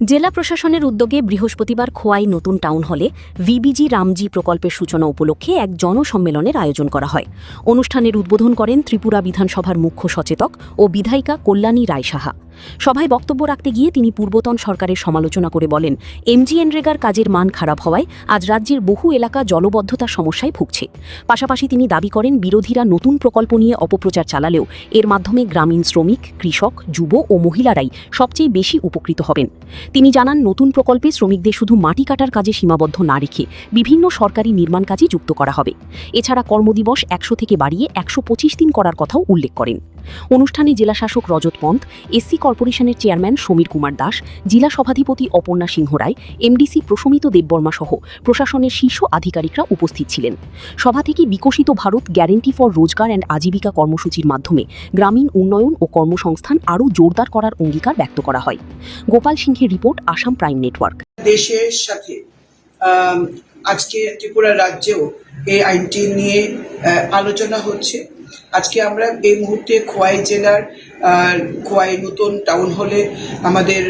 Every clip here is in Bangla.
জেলা প্রশাসনের উদ্যোগে বৃহস্পতিবার খোয়াই নতুন টাউন হলে ভিবিজি রামজি প্রকল্পের সূচনা উপলক্ষে এক জনসম্মেলনের আয়োজন করা হয়। অনুষ্ঠানের উদ্বোধন করেন ত্রিপুরা বিধানসভার মুখ্য সচেতক ও বিধায়িকা কল্যাণী রায় সাহা। সভায় বক্তব্য রাখতে গিয়ে তিনি পূর্বতন সরকারের সমালোচনা করে বলেন, এমজিএনরেগার কাজের মান খারাপ হওয়ায় আজ রাজ্যের বহু এলাকা জলবদ্ধতার সমস্যায় ভুগছে। পাশাপাশি তিনি দাবি করেন, বিরোধীরা নতুন প্রকল্প নিয়ে অপপ্রচার চালালেও এর মাধ্যমে গ্রামীণ শ্রমিক, কৃষক, যুব ও মহিলারাই সবচেয়ে বেশি উপকৃত হবেন। তিনি জানান, নতুন প্রকল্পে শ্রমিকদের শুধু মাটি কাটার কাজে সীমাবদ্ধ না রেখে বিভিন্ন সরকারি নির্মাণ কাজে যুক্ত করা হবে। এছাড়া কর্মদিবস ১০০ থেকে বাড়িয়ে ১২৫ দিন করার কথাও উল্লেখ করেন। অনুষ্ঠানে জেলাশাসক রজত পন্থ, এসসি কর্পোরেশনের চেয়ারম্যান সমীর কুমার দাস, জেলা সভাধিপতি অপর্ণা সিংহ রায়, এমডিসি প্রশমিত দেববর্মা সহ প্রশাসনের শীর্ষ আধিকারিকরা উপস্থিত ছিলেন। সভা থেকে বিকশিত ভারত গ্যারেন্টি ফর রোজগার অ্যান্ড আজীবিকা কর্মসূচির মাধ্যমে গ্রামীণ উন্নয়ন ও কর্মসংস্থান আরও জোরদার করার অঙ্গীকার ব্যক্ত করা হয়। গোপাল সিংহের রিপোর্ট, আসাম প্রাইম নেটওয়ার্ক। দেশের সাথে আজকে ত্রিপুরা রাজ্যেও এই আইনটি নিয়ে আলোচনা হচ্ছে। আজকে আমরা এই মুহূর্তে খোয়াই জেলার খোয়াই নতুন টাউন হলে আমাদের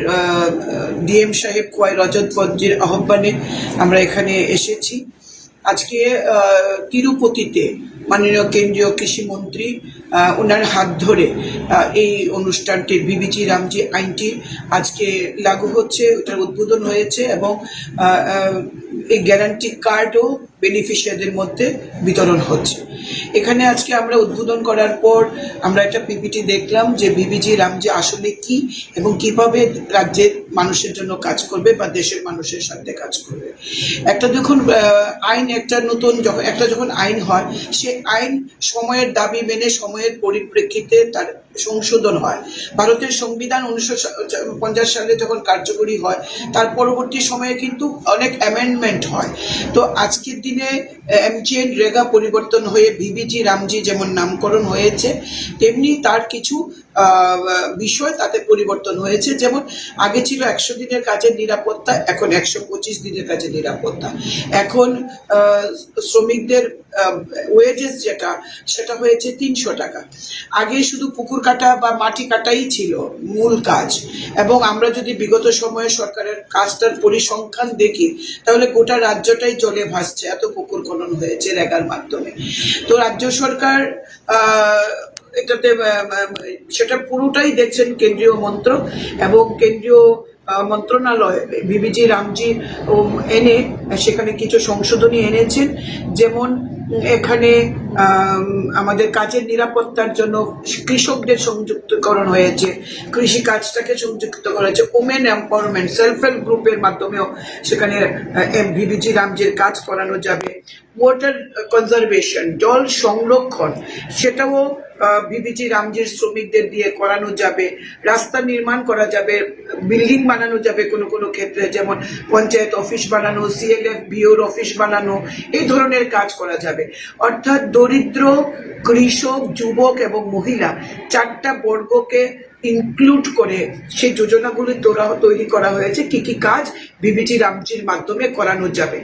ডিএম সাহেব খোয়াই রজত পন্থের আহ্বানে আমরা এখানে এসেছি। আজকে তিরুপতিতে মাননীয় কেন্দ্রীয় কৃষিমন্ত্রী ওনার হাত ধরে এই অনুষ্ঠানটির ভিবিজি রামজি আইনটি আজকে লাগু হচ্ছে, ওটার উদ্বোধন হয়েছে এবং এই গ্যারান্টি কার্ডও বেনিফিশিয়ারিদের মধ্যে বিতরণ হচ্ছে। এখানে আজকে আমরা উদ্বোধন করার পর আমরা একটা পিপিটি দেখলাম যে ভিবিজি রামজি আসলে কি এবং কিভাবে রাজ্যের মানুষের জন্য কাজ করবে বা দেশের মানুষের সাথে কাজ করবে। একটা যখন আইন যখন আইন হয়, সে আইন সময়ের দাবি মেনে সময়ের পরিপ্রেক্ষিতে তার সংশোধন হয়। ভারতের সংবিধান 1950 সালে যখন কার্যকরী হয়, তার পরবর্তী সময়ে কিন্তু অনেক অ্যামেন্ডমেন্ট হয়। তো আজকের দিনে এমজিএনরেগা পরিবর্তন হয়ে ভিবিজি রামজি যেমন নামকরণ হয়েছে, তেমনি তার কিছু বিষয় তাতে পরিবর্তন হয়েছে। যেমন আগে ছিল 100 দিনের কাজের নিরাপত্তা, এখন 125 দিনের কাজের নিরাপত্তা। এখন শ্রমিকদের ওয়েজেস সেটা হয়েছে 300 টাকা। আগে শুধু পুকুর কাটা বা মাটি কাটাই ছিল মূল কাজ, এবং আমরা যদি বিগত সময়ে সরকারের কাজটার পরিসংখ্যান দেখি, তাহলে গোটা রাজ্যটাই জলে ভাসছে, এত পুকুর খনন হয়েছে রেগার মাধ্যমে। তো রাজ্য সরকার এটাতে সেটা পুরোটাই দেখছেন কেন্দ্রীয় মন্ত্রক এবং কেন্দ্রীয় মন্ত্রণালয় ভিবিজি রামজি এনে সেখানে কিছু সংশোধনী এনেছেন। যেমন এখানে আমাদের কাজের নিরাপত্তার জন্য কৃষকদের সংযুক্তকরণ হয়েছে, কৃষি কাজটাকে সংযুক্ত করা হয়েছে, ওমেন এম্পাওয়ারমেন্ট, সেলফ হেল্প গ্রুপের মাধ্যমেও সেখানে ভিবিজি রামজির কাজ করানো যাবে। ওয়াটার কনজারভেশন, জল সংরক্ষণ, সেটাও ভিবিজি রামজির শ্রমিকদের দিয়ে করানো যাবে। রাস্তা নির্মাণ করা যাবে, বিল্ডিং বানানো যাবে কোনো কোনো ক্ষেত্রে, যেমন পঞ্চায়েত অফিস বানানো, সিএলএফ বিওর অফিস বানানো, এই ধরনের কাজ করা যাবে। অর্থাৎ দরিদ্র, কৃষক, যুবক এবং মহিলা 4টা বর্গকে ইনক্লুড করে সেই যোজনাগুলি তৈরি করা হয়েছে, কি কি কাজ ভিবিজি রামজির মাধ্যমে করানো যাবে।